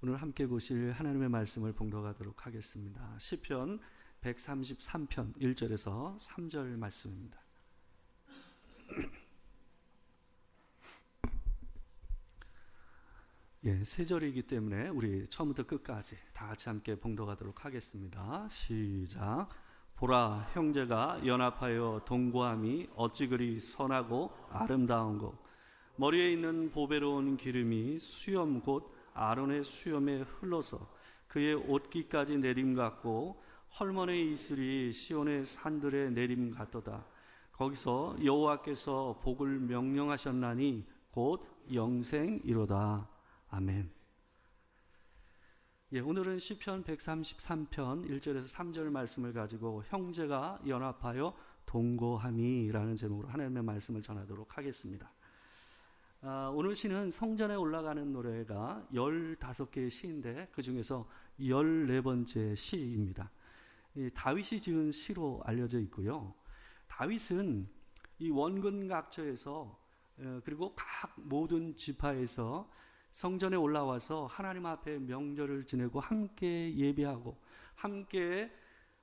오늘 함께 보실 하나님의 말씀을 봉독하도록 하겠습니다. 시편 133편 1절에서 3절 말씀입니다. 세 절이기 때문에 우리 처음부터 끝까지 다 같이 함께 봉독하도록 하겠습니다. 시작. 보라, 형제가 연합하여 동거함이 어찌 그리 선하고 아름다운고, 머리에 있는 보배로운 기름이 수염 곧 아론의 수염에 흘러서 그의 옷깃까지 내림 같고, 헐몬의 이슬이 시온의 산들에 내림 같도다. 거기서 여호와께서 복을 명령하셨나니 곧 영생이로다. 아멘. 오늘은 시편 133편 1절에서 3절 말씀을 가지고 형제가 연합하여 동거함이라는 제목으로 하나님의 말씀을 전하도록 하겠습니다. 오늘 시는 성전에 올라가는 노래가 15개의 시인데 그 중에서 14번째 시입니다. 다윗이 지은 시로 알려져 있고요. 다윗은 이 원근 각처에서 그리고 각 모든 지파에서 성전에 올라와서 하나님 앞에 명절을 지내고 함께 예배하고 함께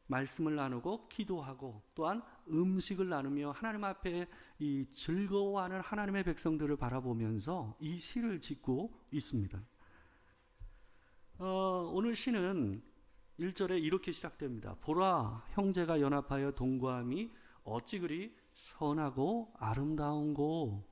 말씀을 나누고 기도하고 또한 음식을 나누며 하나님 앞에 이 즐거워하는 하나님의 백성들을 바라보면서 이 시를 짓고 있습니다. 오늘 시는 1절에 이렇게 시작됩니다. 보라, 형제가 연합하여 동거함이 어찌 그리 선하고 아름다운고.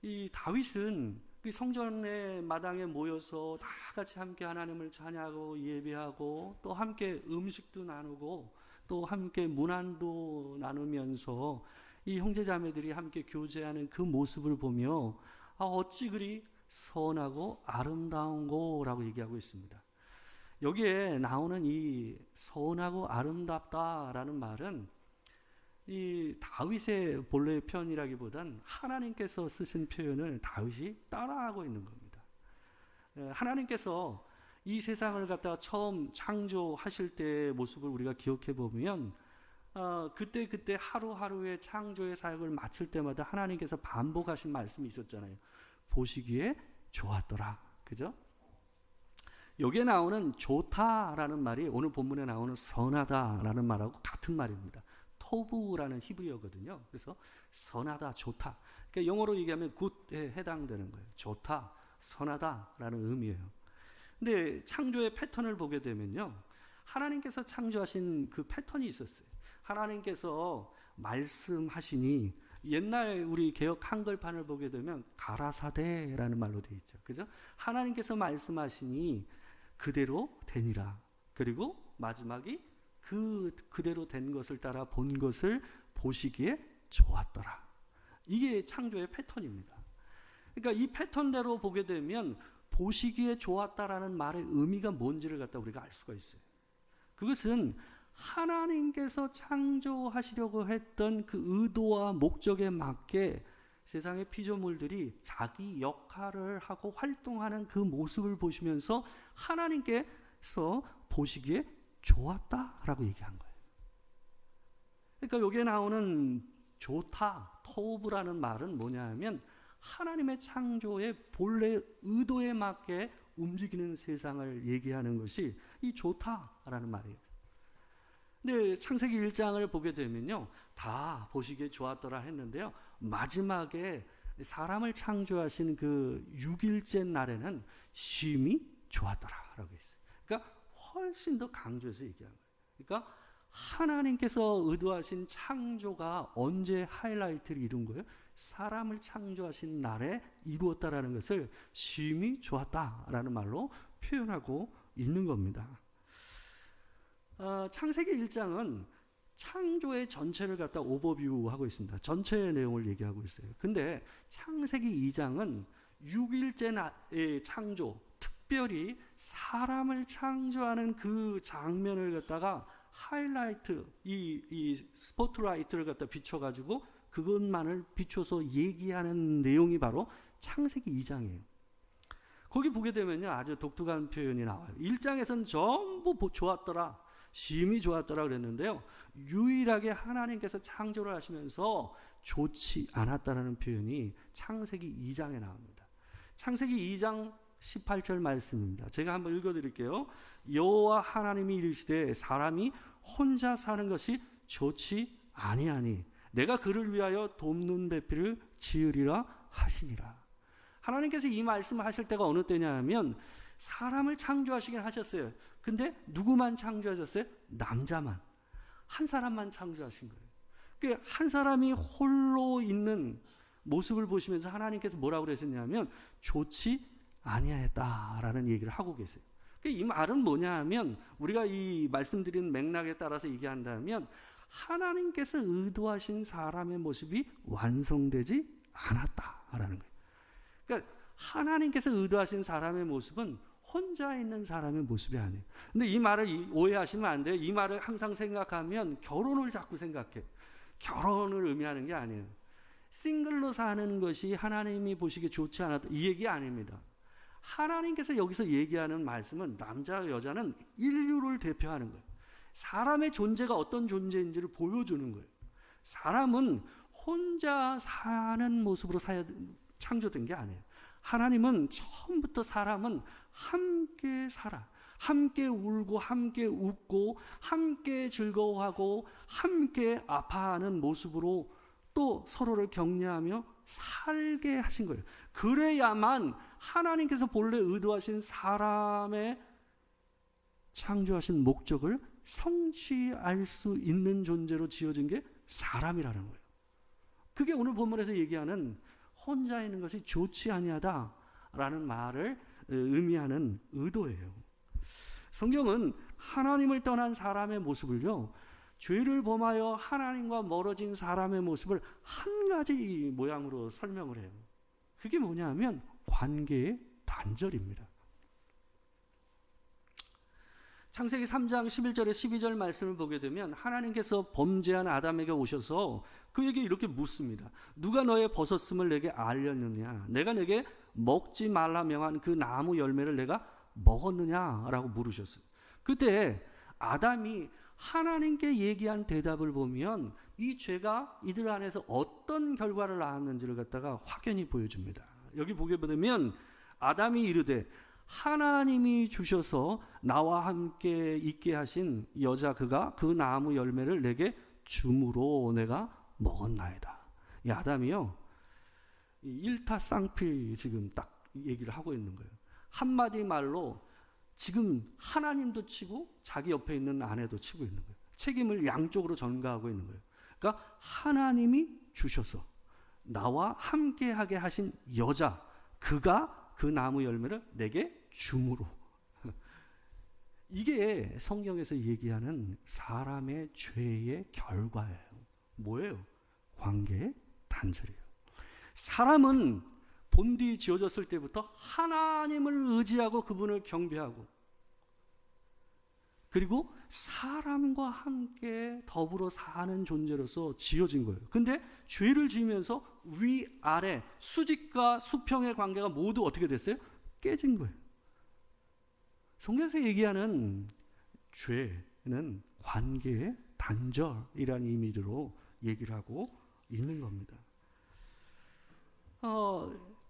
이 다윗은 성전의 마당에 모여서 다 같이 함께 하나님을 찬양하고 예배하고 또 함께 음식도 나누고 또 함께 문안도 나누면서 이 형제자매들이 함께 교제하는 그 모습을 보며 어찌 그리 선하고 아름다운고 라고 얘기하고 있습니다. 여기에 나오는 이 선하고 아름답다라는 말은 이 다윗의 본래의 표현이라기보단 하나님께서 쓰신 표현을 다윗이 따라하고 있는 겁니다. 하나님께서 이 세상을 갖다가 처음 창조하실 때의 모습을 우리가 기억해 보면 그때 하루하루의 창조의 사역을 마칠 때마다 하나님께서 반복하신 말씀이 있었잖아요. 보시기에 좋았더라. 그죠? 여기에 나오는 좋다라는 말이 오늘 본문에 나오는 선하다라는 말하고 같은 말입니다. 토브라는 히브리어거든요. 그래서 선하다, 좋다. 그러니까 영어로 얘기하면 굿에 해당되는 거예요. 좋다, 선하다라는 의미예요. 근데 창조의 패턴을 보게 되면요, 하나님께서 창조하신 그 패턴이 있었어요. 하나님께서 말씀하시니, 옛날 우리 개역 한글판을 보게 되면 가라사대라는 말로 되어 있죠. 그죠? 하나님께서 말씀하시니 그대로 되니라. 그리고 마지막이 그대로 된 것을 따라 본 것을 보시기에 좋았더라. 이게 창조의 패턴입니다. 그러니까 이 패턴대로 보게 되면 보시기에 좋았다라는 말의 의미가 뭔지를 갖다 우리가 알 수가 있어요. 그것은 하나님께서 창조하시려고 했던 그 의도와 목적에 맞게 세상의 피조물들이 자기 역할을 하고 활동하는 그 모습을 보시면서 하나님께서 보시기에 좋았다라고 얘기한 거예요. 그러니까 여기에 나오는 좋다, 토브라는 말은 뭐냐 하면 하나님의 창조의 본래 의도에 맞게 움직이는 세상을 얘기하는 것이 이 좋다라는 말이에요. 근데 창세기 1장을 보게 되면요, 다 보시기에 좋았더라 했는데요, 마지막에 사람을 창조하신 그 6일째 날에는 심히 좋았더라라고 했어요. 그러니까 훨씬 더 강조해서 얘기한 거예요. 그러니까 하나님께서 의도하신 창조가 언제 하이라이트를 이룬 거예요? 사람을 창조하신 날에 이루었다라는 것을 심히 좋았다라는 말로 표현하고 있는 겁니다. 창세기 1장은 창조의 전체를 갖다 오버뷰하고 있습니다. 전체의 내용을 얘기하고 있어요. 근데 창세기 2장은 6일째 날의 창조, 특별히 사람을 창조하는 그 장면을 갖다가 하이라이트, 이 스포트라이트를 갖다 비춰가지고 그것만을 비춰서 얘기하는 내용이 바로 창세기 2장이에요. 거기 보게 되면요, 아주 독특한 표현이 나와요. 1장에서는 전부 좋았더라, 심히 좋았더라 그랬는데요, 유일하게 하나님께서 창조를 하시면서 좋지 않았다라는 표현이 창세기 2장에 나옵니다. 창세기 2장 18절 말씀입니다. 제가 한번 읽어드릴게요. 여호와 하나님이 이르시되 사람이 혼자 사는 것이 좋지 아니하니 내가 그를 위하여 돕는 배필을 지으리라 하시니라. 하나님께서 이 말씀을 하실 때가 어느 때냐 하면 사람을 창조하시긴 하셨어요. 근데 누구만 창조하셨어요? 남자만. 한 사람만 창조하신 거예요. 그러니까 한 사람이 홀로 있는 모습을 보시면서 하나님께서 뭐라고 그러셨냐면 좋지 아니하였다라는 얘기를 하고 계세요. 그러니까 이 말은 뭐냐 하면 우리가 이 말씀드린 맥락에 따라서 얘기한다면 하나님께서 의도하신 사람의 모습이 완성되지 않았다라는 거예요. 그러니까 하나님께서 의도하신 사람의 모습은 혼자 있는 사람의 모습이 아니에요. 근데 이 말을 오해하시면 안 돼요. 이 말을 항상 생각하면 결혼을 자꾸 생각해. 결혼을 의미하는 게 아니에요. 싱글로 사는 것이 하나님이 보시기에 좋지 않았다 이 얘기 아닙니다. 하나님께서 여기서 얘기하는 말씀은 남자와 여자는 인류를 대표하는 거예요. 사람의 존재가 어떤 존재인지를 보여주는 거예요. 사람은 혼자 사는 모습으로 창조된 게 아니에요. 하나님은 처음부터 사람은 함께 살아, 함께 울고 함께 웃고 함께 즐거워하고 함께 아파하는 모습으로 또 서로를 격려하며 살게 하신 거예요. 그래야만 하나님께서 본래 의도하신 사람의 창조하신 목적을 성취할 수 있는 존재로 지어진 게 사람이라는 거예요. 그게 오늘 본문에서 얘기하는 혼자 있는 것이 좋지 아니하다라는 말을 의미하는 의도예요. 성경은 하나님을 떠난 사람의 모습을요, 죄를 범하여 하나님과 멀어진 사람의 모습을 한 가지 모양으로 설명을 해요. 그게 뭐냐면 관계의 단절입니다. 창세기 3장 11절에 12절 말씀을 보게 되면 하나님께서 범죄한 아담에게 오셔서 그에게 이렇게 묻습니다. 누가 너의 벗었음을 내게 알렸느냐? 내가 내게 먹지 말라 명한 그 나무 열매를 내가 먹었느냐라고 물으셨어요. 그때 아담이 하나님께 얘기한 대답을 보면 이 죄가 이들 안에서 어떤 결과를 낳았는지를 갖다가 확연히 보여줍니다. 여기 보게 되면 아담이 이르되 하나님이 주셔서 나와 함께 있게 하신 여자 그가 그 나무 열매를 내게 줌으로 내가 먹었나이다. 이 아담이요, 일타쌍피 지금 딱 얘기를 하고 있는 거예요. 한마디 말로 지금 하나님도 치고 자기 옆에 있는 아내도 치고 있는 거예요. 책임을 양쪽으로 전가하고 있는 거예요. 그러니까 하나님이 주셔서 나와 함께하게 하신 여자 그가 그 나무 열매를 내게 줌으로. 이게 성경에서 얘기하는 사람의 죄의 결과예요. 뭐예요? 관계의 단절이에요. 사람은 본디 지어졌을 때부터 하나님을 의지하고 그분을 경배하고 그리고 사람과 함께 더불어 사는 존재로서 지어진 거예요. 근데 죄를 지으면서 위아래 수직과 수평의 관계가 모두 어떻게 됐어요? 깨진 거예요. 성경에서 얘기하는 죄는 관계의 단절이라는 의미로 얘기를 하고 있는 겁니다.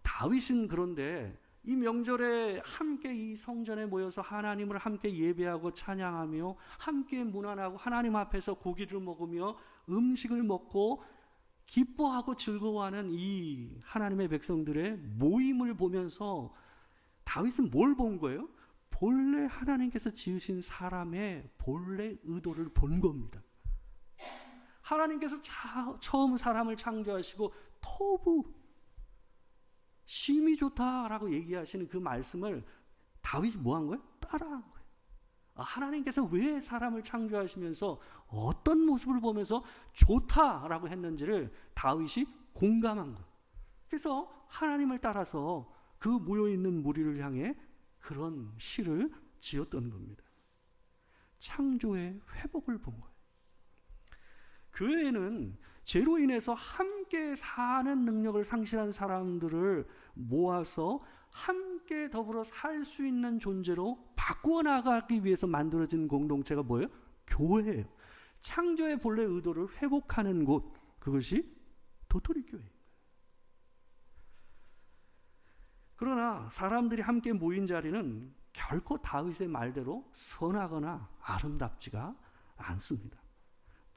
다윗은 그런데 이 명절에 함께 이 성전에 모여서 하나님을 함께 예배하고 찬양하며 함께 문안하고 하나님 앞에서 고기를 먹으며 음식을 먹고 기뻐하고 즐거워하는 이 하나님의 백성들의 모임을 보면서 다윗은 뭘 본 거예요? 본래 하나님께서 지으신 사람의 본래 의도를 본 겁니다. 하나님께서 처음 사람을 창조하시고 토부 심히 좋다라고 얘기하시는 그 말씀을 다윗이 뭐 한 거예요? 따라한 거예요. 하나님께서 왜 사람을 창조하시면서 어떤 모습을 보면서 좋다라고 했는지를 다윗이 공감한 거예요. 그래서 하나님을 따라서 그 모여있는 무리를 향해 그런 시를 지었던 겁니다. 창조의 회복을 본 거예요. 교회에는 죄로 인해서 함께 사는 능력을 상실한 사람들을 모아서 함께 더불어 살 수 있는 존재로 바꾸어 나가기 위해서 만들어진 공동체가 뭐예요? 교회예요. 창조의 본래 의도를 회복하는 곳, 그것이 도토리 교회예요. 그러나 사람들이 함께 모인 자리는 결코 다윗의 말대로 선하거나 아름답지가 않습니다.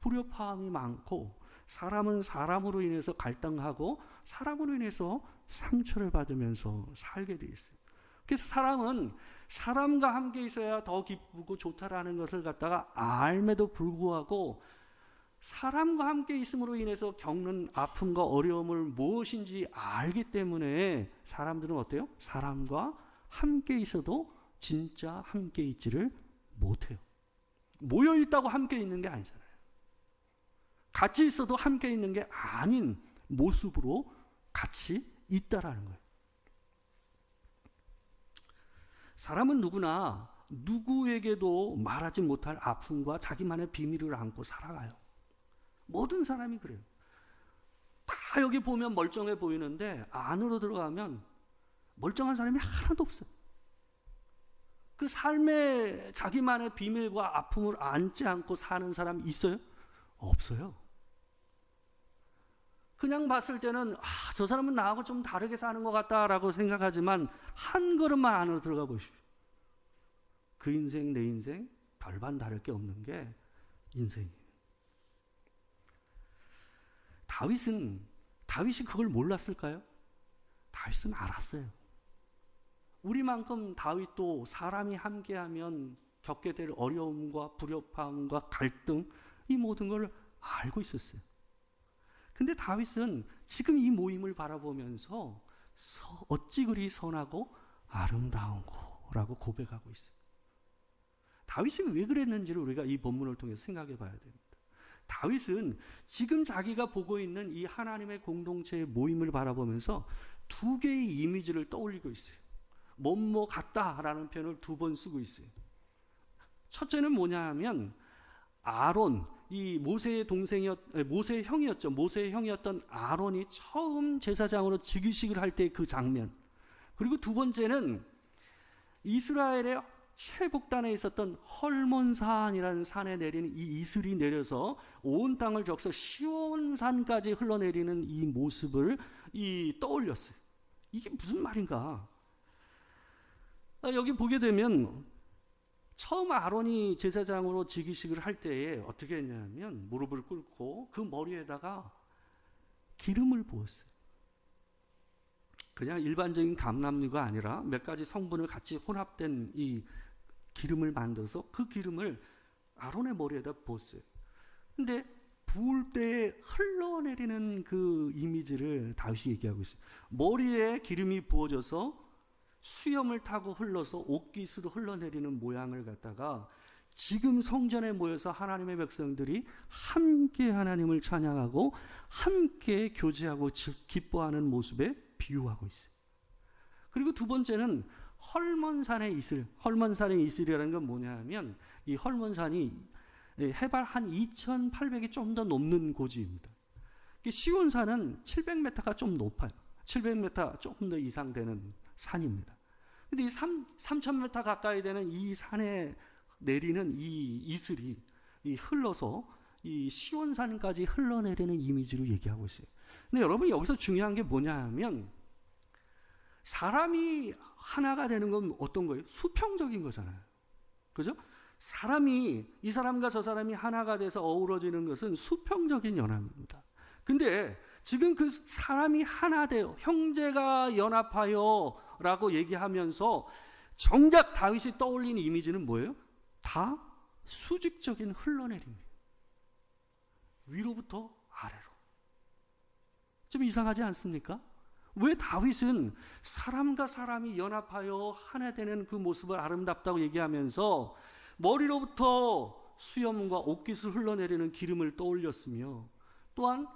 불협화음이 많고 사람은 사람으로 인해서 갈등하고 사람으로 인해서 상처를 받으면서 살게 돼 있어요. 그래서 사람은 사람과 함께 있어야 더 기쁘고 좋다라는 것을 갖다가 알매도 불구하고 사람과 함께 있음으로 인해서 겪는 아픔과 어려움을 무엇인지 알기 때문에 사람들은 어때요? 사람과 함께 있어도 진짜 함께 있지를 못해요. 모여 있다고 함께 있는 게 아니잖아요. 같이 있어도 함께 있는 게 아닌 모습으로 같이 있다라는 거예요. 사람은 누구나 누구에게도 말하지 못할 아픔과 자기만의 비밀을 안고 살아가요. 모든 사람이 그래요. 다 여기 보면 멀쩡해 보이는데 안으로 들어가면 멀쩡한 사람이 하나도 없어요. 그 삶에 자기만의 비밀과 아픔을 안지 않고 사는 사람이 있어요? 없어요. 그냥 봤을 때는 저 사람은 나하고 좀 다르게 사는 것 같다라고 생각하지만 한 걸음만 안으로 들어가 보십시오. 그 인생 내 인생 별반 다를 게 없는 게 인생이에요. 다윗이 그걸 몰랐을까요? 다윗은 알았어요. 우리만큼 다윗도 사람이 함께하면 겪게 될 어려움과 불협화음과 갈등 이 모든 걸 알고 있었어요. 근데 다윗은 지금 이 모임을 바라보면서 어찌 그리 선하고 아름다운고라고 고백하고 있어요. 다윗이 왜 그랬는지를 우리가 이 본문을 통해서 생각해 봐야 됩니다. 다윗은 지금 자기가 보고 있는 이 하나님의 공동체의 모임을 바라보면서 두 개의 이미지를 떠올리고 있어요. 뭐뭐 같다라는 표현을 두 번 쓰고 있어요. 첫째는 뭐냐 하면 아론, 이 모세의 형이었죠. 모세의 형이었던 아론이 처음 제사장으로 즉위식을 할 때 그 장면. 그리고 두 번째는 이스라엘의 최북단에 있었던 헐몬산이라는 산에 내리는 이 이슬이 내려서 온 땅을 적셔 시온산까지 흘러내리는 이 모습을 떠올렸어요. 이게 무슨 말인가? 여기 보게 되면 처음 아론이 제사장으로 즉위식을 할 때에 어떻게 했냐면 무릎을 꿇고 그 머리에다가 기름을 부었어요. 그냥 일반적인 감람류가 아니라 몇 가지 성분을 같이 혼합된 이 기름을 만들어서 그 기름을 아론의 머리에다 부었어요. 근데 부을 때 흘러내리는 그 이미지를 다윗이 얘기하고 있어요. 머리에 기름이 부어져서 수염을 타고 흘러서 옷깃으로 흘러내리는 모양을 갖다가 지금 성전에 모여서 하나님의 백성들이 함께 하나님을 찬양하고 함께 교제하고 기뻐하는 모습에 비유하고 있어요. 그리고 두 번째는 헐몬산의 이슬. 헐몬산의 이슬이라는 건 뭐냐 하면 이 헐몬산이 해발 한 2,800이 좀 더 넘는 고지입니다. 시온산은 700m가 좀 높아요. 700m 조금 더 이상 되는 산입니다. 근데 이 3,000m 가까이 되는 이 산에 내리는 이 이슬이 흘러서 이 시온산까지 흘러내리는 이미지로 얘기하고 있어요. 근데 여러분 여기서 중요한 게 뭐냐 하면 사람이 하나가 되는 건 어떤 거예요? 수평적인 거잖아요. 그죠? 사람이 이 사람과 저 사람이 하나가 돼서 어우러지는 것은 수평적인 연합입니다. 근데 지금 그 사람이 하나 돼요. 형제가 연합하여 라고 얘기하면서 정작 다윗이 떠올린 이미지는 뭐예요? 다 수직적인 흘러내림이에요. 위로부터 아래로. 좀 이상하지 않습니까? 왜 다윗은 사람과 사람이 연합하여 하나 되는 그 모습을 아름답다고 얘기하면서 머리로부터 수염과 옷깃을 흘러내리는 기름을 떠올렸으며 또한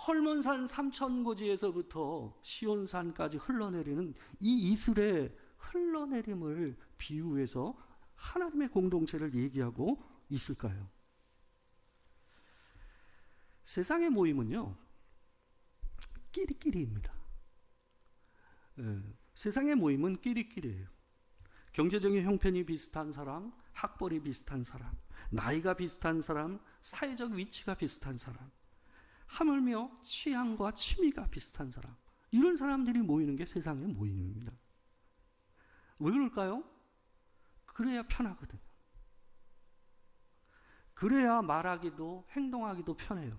헐몬산 삼천고지에서부터 시온산까지 흘러내리는 이 이슬의 흘러내림을 비유해서 하나님의 공동체를 얘기하고 있을까요? 세상의 모임은요, 끼리끼리입니다. 세상의 모임은 끼리끼리예요. 경제적인 형편이 비슷한 사람, 학벌이 비슷한 사람, 나이가 비슷한 사람, 사회적 위치가 비슷한 사람, 하물며 취향과 취미가 비슷한 사람, 이런 사람들이 모이는 게 세상의 모임입니다. 왜 그럴까요? 그래야 편하거든요. 그래야 말하기도 행동하기도 편해요.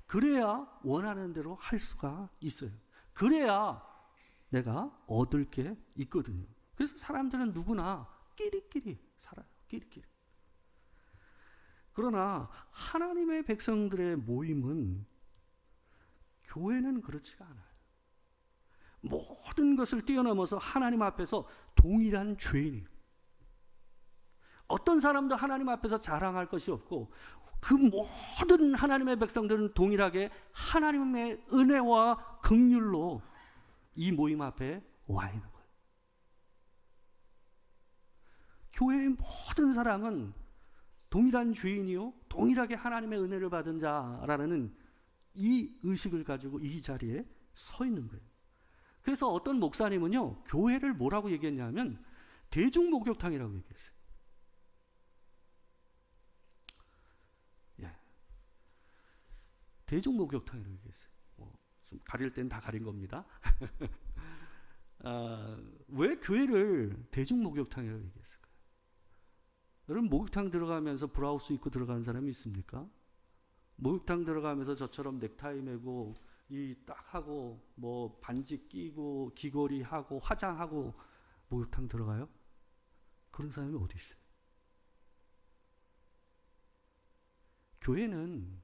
그래야 원하는 대로 할 수가 있어요. 그래야 내가 얻을 게 있거든요. 그래서 사람들은 누구나 끼리끼리 살아요. 끼리끼리. 그러나 하나님의 백성들의 모임은, 교회는 그렇지가 않아요. 모든 것을 뛰어넘어서 하나님 앞에서 동일한 죄인이에요. 어떤 사람도 하나님 앞에서 자랑할 것이 없고, 그 모든 하나님의 백성들은 동일하게 하나님의 은혜와 긍휼로 이 모임 앞에 와 있는 거예요. 교회의 모든 사람은 동일한 죄인이요, 동일하게 하나님의 은혜를 받은 자라는 이 의식을 가지고 이 자리에 서 있는 거예요. 그래서 어떤 목사님은요, 교회를 뭐라고 얘기했냐면 대중목욕탕이라고 얘기했어요. 예. 대중목욕탕이라고 얘기했어요. 좀 가릴 땐 다 가린 겁니다. 왜 교회를 대중목욕탕이라고 얘기했을까요? 여러분, 목욕탕 들어가면서 브라우스 입고 들어가는 사람이 있습니까? 목욕탕 들어가면서 저처럼 넥타이 매고 이 딱 하고 뭐 반지 끼고 귀걸이 하고 화장하고 목욕탕 들어가요? 그런 사람이 어디 있어요? 교회는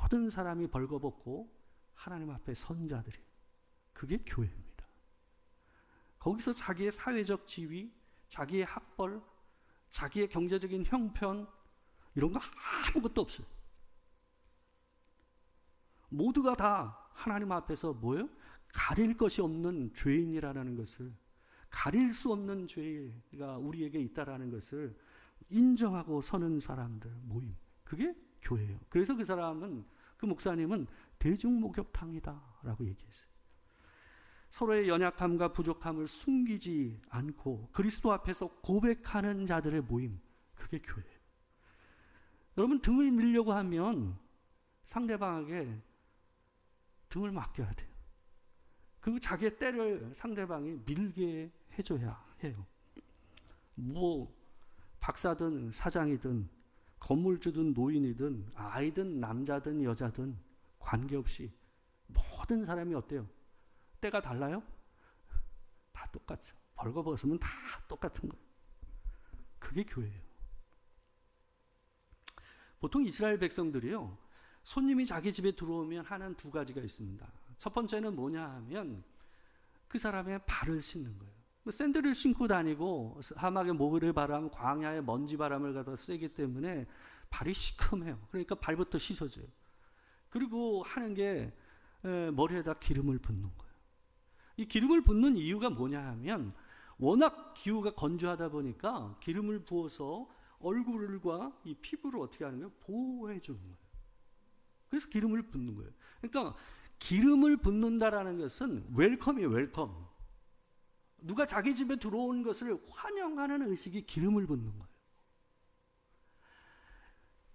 모든 사람이 벌거벗고 하나님 앞에 선 자들이, 그게 교회입니다. 거기서 자기의 사회적 지위, 자기의 학벌, 자기의 경제적인 형편, 이런 거 아무것도 없어요. 모두가 다 하나님 앞에서 뭐예요? 가릴 것이 없는 죄인이라는 것을, 가릴 수 없는 죄가 우리에게 있다라는 것을 인정하고 서는 사람들 모임, 그게 교회예요. 그래서 그 사람은, 그 목사님은 대중목욕탕이다라고 얘기했어요. 서로의 연약함과 부족함을 숨기지 않고 그리스도 앞에서 고백하는 자들의 모임, 그게 교회예요. 여러분, 등을 밀려고 하면 상대방에게 등을 맡겨야 돼요. 그리고 자기의 때를 상대방이 밀게 해줘야 해요. 뭐 박사든 사장이든 건물주든 노인이든 아이든 남자든 여자든 관계없이 모든 사람이 어때요? 때가 달라요? 다 똑같죠. 벌거벗으면 다 똑같은 거예요. 그게 교회예요. 보통 이스라엘 백성들이요, 손님이 자기 집에 들어오면 하는 두 가지가 있습니다. 첫 번째는 뭐냐 하면 그 사람의 발을 씻는 거예요. 샌들을 신고 다니고 사막의 모래바람, 광야의 먼지바람을 갖다 쐬기 때문에 발이 시큼해요. 그러니까 발부터 씻어줘요. 그리고 하는 게 머리에다 기름을 붓는 거예요. 이 기름을 붓는 이유가 뭐냐 하면 워낙 기후가 건조하다 보니까 기름을 부어서 얼굴과 이 피부를 어떻게 하는 거예요? 보호해 주는 거예요. 그래서 기름을 붓는 거예요. 그러니까 기름을 붓는다라는 것은 웰컴이에요. 웰컴. 누가 자기 집에 들어온 것을 환영하는 의식이 기름을 붓는 거예요.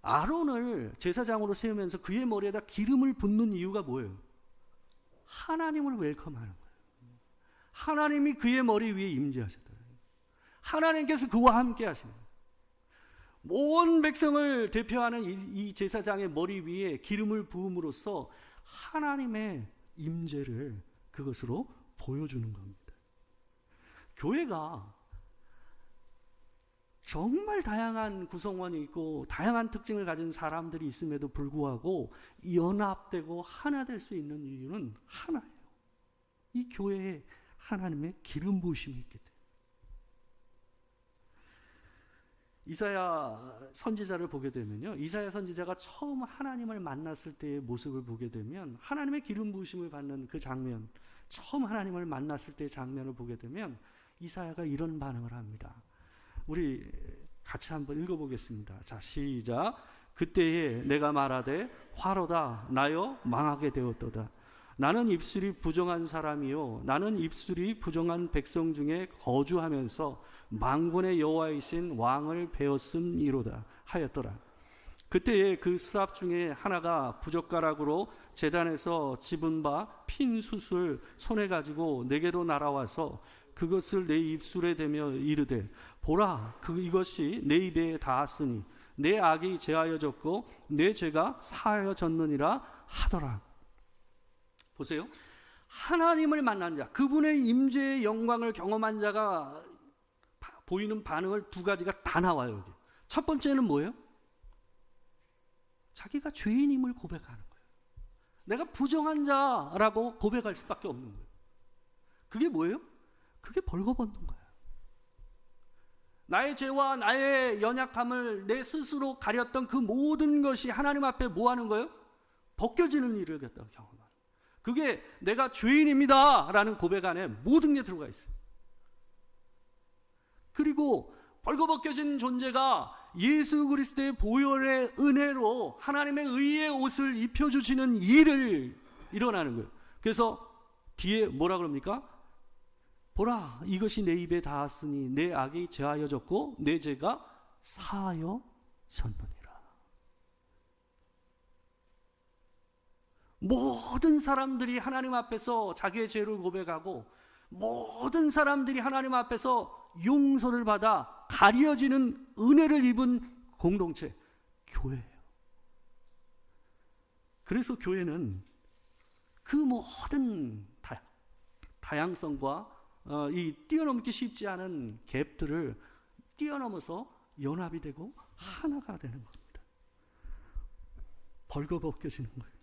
아론을 제사장으로 세우면서 그의 머리에다 기름을 붓는 이유가 뭐예요? 하나님을 웰컴하는 거예요. 하나님이 그의 머리 위에 임재하셨다. 하나님께서 그와 함께 하시는 거예요. 온 백성을 대표하는 이 제사장의 머리 위에 기름을 부음으로써 하나님의 임재를 그것으로 보여주는 겁니다. 교회가 정말 다양한 구성원이 있고 다양한 특징을 가진 사람들이 있음에도 불구하고 연합되고 하나 될 수 있는 이유는 하나예요. 이 교회에 하나님의 기름 부으심이 있기 때문에. 이사야 선지자를 보게 되면요, 이사야 선지자가 처음 하나님을 만났을 때의 모습을 보게 되면, 하나님의 기름 부으심을 받는 그 장면, 처음 하나님을 만났을 때의 장면을 보게 되면 이사야가 이런 반응을 합니다. 우리 같이 한번 읽어보겠습니다. 자, 시작. 그때에 내가 말하되 화로다 나여 망하게 되었도다. 나는 입술이 부정한 사람이요 나는 입술이 부정한 백성 중에 거주하면서 만군의 여호와이신 왕을 배웠음이로다 하였더라. 그때에 그 스랍 중에 하나가 부젓가락으로 제단에서 집은 바 핀 숯을 손에 가지고 내게로 날아와서 그것을 내 입술에 대며 이르되 보라 이것이 내 입에 닿았으니 내 악이 제하여졌고 내 죄가 사하여졌느니라 하더라. 보세요. 하나님을 만난 자, 그분의 임재의 영광을 경험한 자가 보이는 반응을 두 가지가 다 나와요. 여기. 첫 번째는 뭐예요? 자기가 죄인임을 고백하는 거예요. 내가 부정한 자라고 고백할 수밖에 없는 거예요. 그게 뭐예요? 그게 벌거벗는 거예요. 나의 죄와 나의 연약함을 내 스스로 가렸던 그 모든 것이 하나님 앞에 뭐 하는 거예요? 벗겨지는 일을 경험하는 거예요. 그게 내가 죄인입니다 라는 고백 안에 모든 게 들어가 있어요. 그리고 벌거벗겨진 존재가 예수 그리스도의 보혈의 은혜로 하나님의 의의 옷을 입혀주시는 일을 일어나는 거예요. 그래서 뒤에 뭐라 그럽니까? 보라 이것이 내 입에 닿았으니 내 악이 제하여졌고 내 죄가 사하여졌느니라. 모든 사람들이 하나님 앞에서 자기의 죄를 고백하고 모든 사람들이 하나님 앞에서 용서를 받아 가려지는 은혜를 입은 공동체, 교회예요. 그래서 교회는 그 모든 다양성과 이 뛰어넘기 쉽지 않은 갭들을 뛰어넘어서 연합이 되고 하나가 되는 겁니다. 벌거벗겨지는 거예요.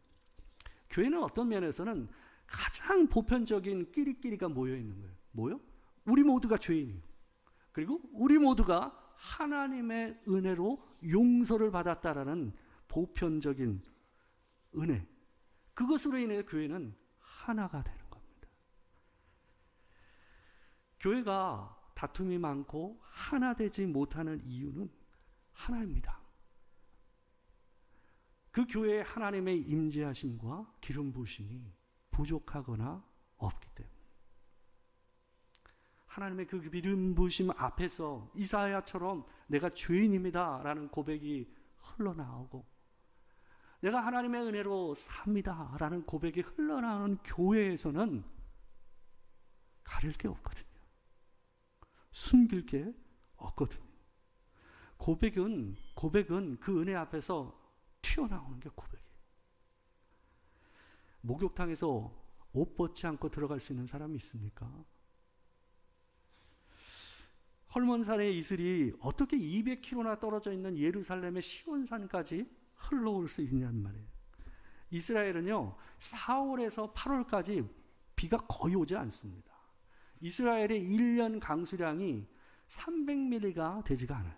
교회는 어떤 면에서는 가장 보편적인 끼리끼리가 모여 있는 거예요. 뭐요? 우리 모두가 죄인이에요. 그리고 우리 모두가 하나님의 은혜로 용서를 받았다라는 보편적인 은혜. 그것으로 인해 교회는 하나가 되는 겁니다. 교회가 다툼이 많고 하나 되지 못하는 이유는 하나입니다. 그 교회에 하나님의 임재하심과 기름 부으심이 부족하거나 없기 때문에 하나님의 그 기름 부으심 앞에서 이사야처럼 내가 죄인입니다 라는 고백이 흘러나오고 내가 하나님의 은혜로 삽니다 라는 고백이 흘러나오는 교회에서는 가릴 게 없거든요. 숨길 게 없거든요. 고백은 그 은혜 앞에서 튀어나오는 게 고백이에요. 목욕탕에서 옷 벗지 않고 들어갈 수 있는 사람이 있습니까? 헐몬산의 이슬이 어떻게 200km나 떨어져 있는 예루살렘의 시온산까지 흘러올 수 있냐는 말이에요. 이스라엘은요 4월에서 8월까지 비가 거의 오지 않습니다. 이스라엘의 1년 강수량이 300mm가 되지가 않아요.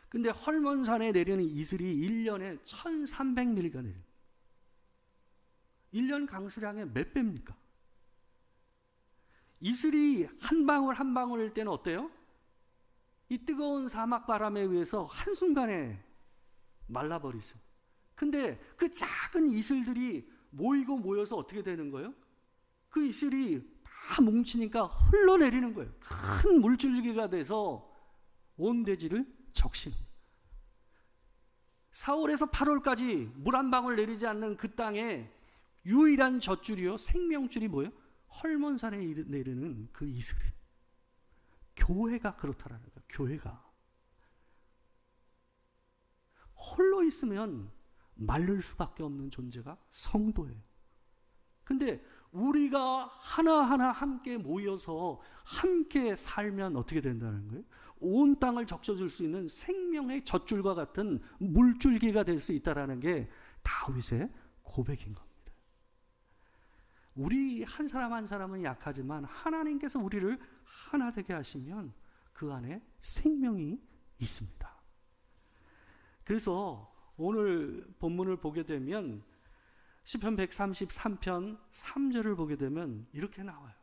근데 헐몬산에 내리는 이슬이 1년에 1300mm가 내려요. 1년 강수량의 몇 배입니까? 이슬이 한 방울 한 방울일 때는 어때요? 이 뜨거운 사막 바람에 의해서 한순간에 말라버리죠. 근데 그 작은 이슬들이 모이고 모여서 어떻게 되는 거예요? 그 이슬이 다 뭉치니까 흘러내리는 거예요. 큰 물줄기가 돼서 온 대지를 적시는 거예요. 4월에서 8월까지 물 한 방울 내리지 않는 그 땅에 유일한 젖줄이요, 생명줄이 뭐예요? 헐몬산에 내리는 그 이슬이. 교회가 그렇다라는 거예요. 교회가 홀로 있으면 마를 수밖에 없는 존재가 성도예요. 근데 우리가 하나하나 함께 모여서 함께 살면 어떻게 된다는 거예요? 온 땅을 적셔줄 수 있는 생명의 젖줄과 같은 물줄기가 될 수 있다는 게 다윗의 고백인 겁니다. 우리 한 사람 한 사람은 약하지만 하나님께서 우리를 하나 되게 하시면 그 안에 생명이 있습니다. 그래서 오늘 본문을 보게 되면 시편 133편 3절을 보게 되면 이렇게 나와요.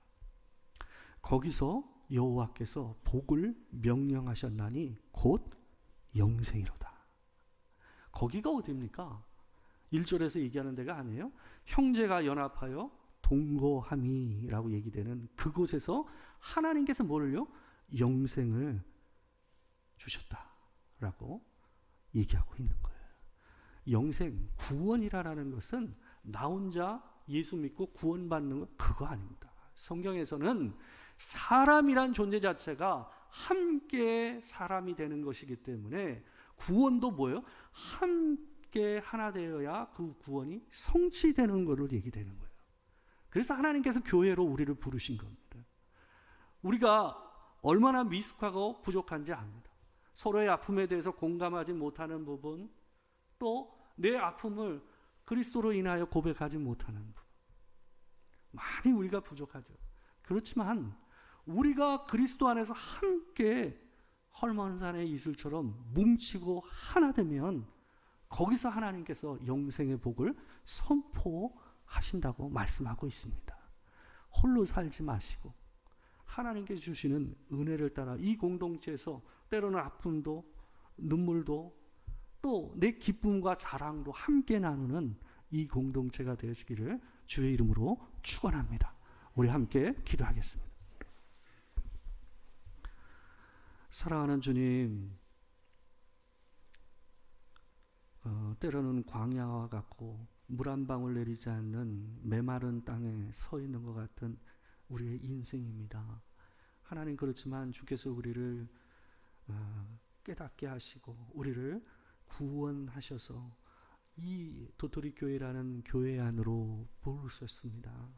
거기서 여호와께서 복을 명령하셨나니 곧 영생이로다. 거기가 어디입니까? 1절에서 얘기하는 데가 아니에요. 형제가 연합하여 동거함이라고 얘기되는 그곳에서 하나님께서 뭐를요? 영생을 주셨다라고 얘기하고 있는 거예요. 영생, 구원이라는 것은 나 혼자 예수 믿고 구원받는 것 그거 아닙니다. 성경에서는 사람이란 존재 자체가 함께 사람이 되는 것이기 때문에 구원도 뭐예요? 함께 하나 되어야 그 구원이 성취되는 것을 얘기되는 거예요. 그래서 하나님께서 교회로 우리를 부르신 겁니다. 우리가 얼마나 미숙하고 부족한지 압니다. 서로의 아픔에 대해서 공감하지 못하는 부분, 또 내 아픔을 그리스도로 인하여 고백하지 못하는 부분, 많이 우리가 부족하죠. 그렇지만 우리가 그리스도 안에서 함께 헐몬산의 이슬처럼 뭉치고 하나 되면 거기서 하나님께서 영생의 복을 선포하신다고 말씀하고 있습니다. 홀로 살지 마시고 하나님께서 주시는 은혜를 따라 이 공동체에서 때로는 아픔도 눈물도 또 내 기쁨과 자랑도 함께 나누는 이 공동체가 되시기를 주의 이름으로 축원합니다. 우리 함께 기도하겠습니다. 사랑하는 주님, 때로는 광야와 같고 물 한 방울 내리지 않는 메마른 땅에 서 있는 것 같은 우리의 인생입니다. 하나님, 그렇지만 주께서 우리를 깨닫게 하시고 우리를 구원하셔서 이 도토리 교회라는 교회 안으로 부르셨습니다.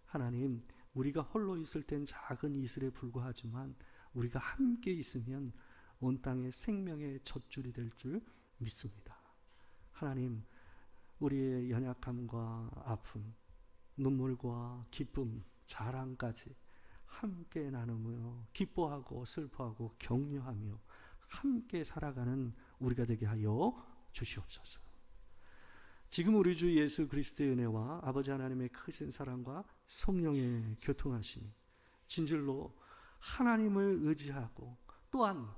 하나님, 우리가 홀로 있을 땐 작은 이슬에 불과하지만 우리가 함께 있으면 온 땅의 생명의 젖줄이 될 줄 믿습니다. 하나님, 우리의 연약함과 아픔, 눈물과 기쁨, 자랑까지 함께 나누며 기뻐하고 슬퍼하고 격려하며 함께 살아가는 우리가 되게 하여 주시옵소서. 지금 우리 주 예수 그리스도의 은혜와 아버지 하나님의 크신 사랑과 성령의 교통하심이 진실로 하나님을 의지하고 또한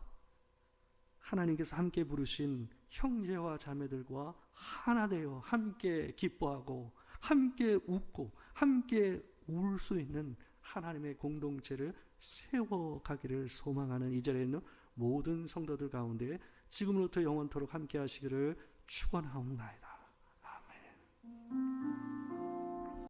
하나님께서 함께 부르신 형제와 자매들과 하나 되어 함께 기뻐하고 함께 웃고 함께 울 수 있는 하나님의 공동체를 세워가기를 소망하는 이 자리에 있는 모든 성도들 가운데 지금부터 영원토록 함께 하시기를 축원하옵나이다. 아멘.